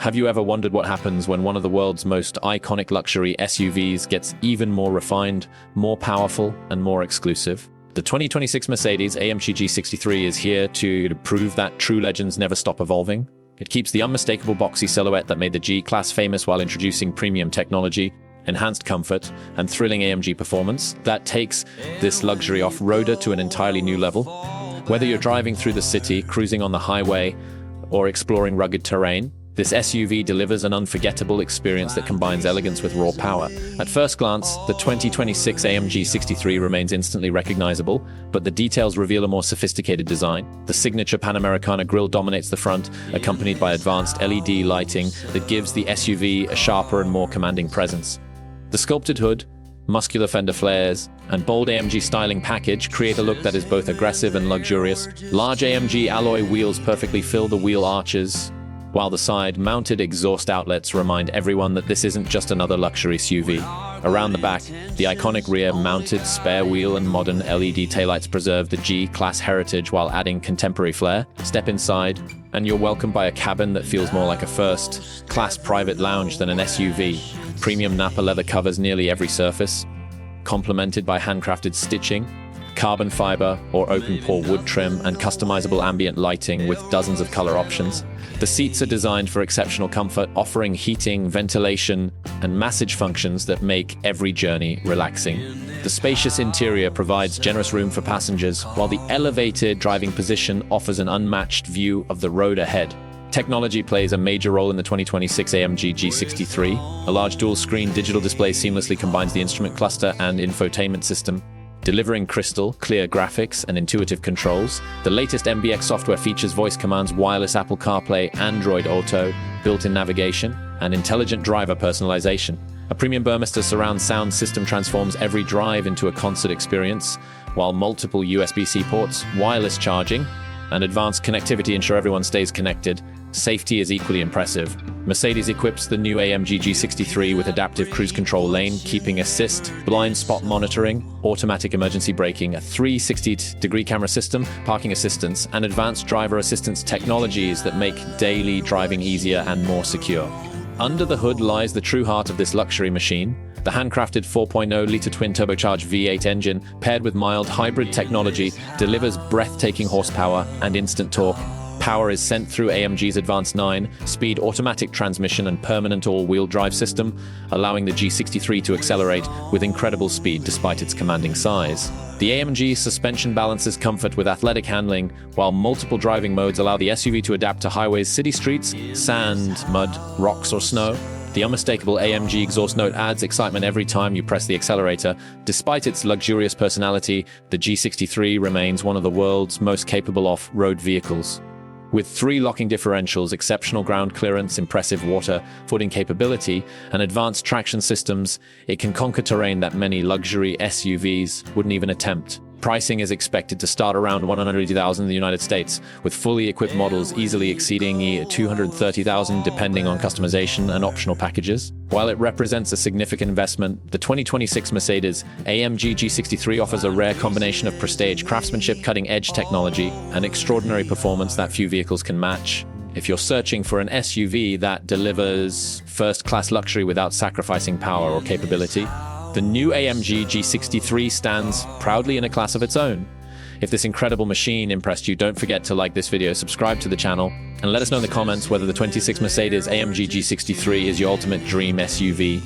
Have you ever wondered what happens when one of the world's most iconic luxury SUVs gets even more refined, more powerful, and more exclusive? The 2026 Mercedes-AMG G63 is here to prove that true legends never stop evolving. It keeps the unmistakable boxy silhouette that made the G-Class famous while introducing premium technology, enhanced comfort, and thrilling AMG performance that takes this luxury off-roader to an entirely new level. Whether you're driving through the city, cruising on the highway, or exploring rugged terrain, this SUV delivers an unforgettable experience that combines elegance with raw power. At first glance, the 2026 AMG 63 remains instantly recognizable, but the details reveal a more sophisticated design. The signature Panamericana grille dominates the front, accompanied by advanced LED lighting that gives the SUV a sharper and more commanding presence. The sculpted hood, muscular fender flares, and bold AMG styling package create a look that is both aggressive and luxurious. Large AMG alloy wheels perfectly fill the wheel arches, while the side-mounted exhaust outlets remind everyone that this isn't just another luxury SUV. Around the back, the iconic rear-mounted spare wheel and modern LED taillights preserve the G-Class heritage while adding contemporary flair. Step inside, and you're welcomed by a cabin that feels more like a first-class private lounge than an SUV. Premium Napa leather covers nearly every surface, complemented by handcrafted stitching, carbon fiber or open-pore wood trim, and customizable ambient lighting with dozens of color options. The seats are designed for exceptional comfort, offering heating, ventilation, and massage functions that make every journey relaxing. The spacious interior provides generous room for passengers, while the elevated driving position offers an unmatched view of the road ahead. Technology plays a major role in the 2026 AMG G63. A large dual-screen digital display seamlessly combines the instrument cluster and infotainment system, delivering crystal clear graphics and intuitive controls. The latest MBX software features voice commands, wireless Apple CarPlay, Android Auto, built-in navigation, and intelligent driver personalization. A premium Burmester surround sound system transforms every drive into a concert experience, while multiple USB-C ports, wireless charging, and advanced connectivity ensure everyone stays connected. Safety is equally impressive. Mercedes equips the new AMG G63 with adaptive cruise control lane keeping assist, blind spot monitoring, automatic emergency braking, a 360-degree camera system, parking assistance, and advanced driver assistance technologies that make daily driving easier and more secure. Under the hood lies the true heart of this luxury machine. The handcrafted 4.0-liter twin-turbocharged V8 engine, paired with mild hybrid technology, delivers breathtaking horsepower and instant torque. Power is sent through AMG's advanced 9-speed automatic transmission and permanent all-wheel drive system, allowing the G63 to accelerate with incredible speed despite its commanding size. The AMG suspension balances comfort with athletic handling, while multiple driving modes allow the SUV to adapt to highways, city streets, sand, mud, rocks, or snow. The unmistakable AMG exhaust note adds excitement every time you press the accelerator. Despite its luxurious personality, the G63 remains one of the world's most capable off-road vehicles. With 3 locking differentials, exceptional ground clearance, impressive water footing capability, and advanced traction systems, it can conquer terrain that many luxury SUVs wouldn't even attempt. Pricing is expected to start around $180,000 in the United States, with fully equipped models easily exceeding $230,000 depending on customization and optional packages. While it represents a significant investment, the 2026 Mercedes-AMG G63 offers a rare combination of prestige craftsmanship, cutting-edge technology, and extraordinary performance that few vehicles can match. If you're searching for an SUV that delivers first-class luxury without sacrificing power or capability, the new AMG G63 stands proudly in a class of its own. If this incredible machine impressed you, don't forget to like this video, subscribe to the channel, and let us know in the comments whether the 26 Mercedes-AMG G63 is your ultimate dream SUV.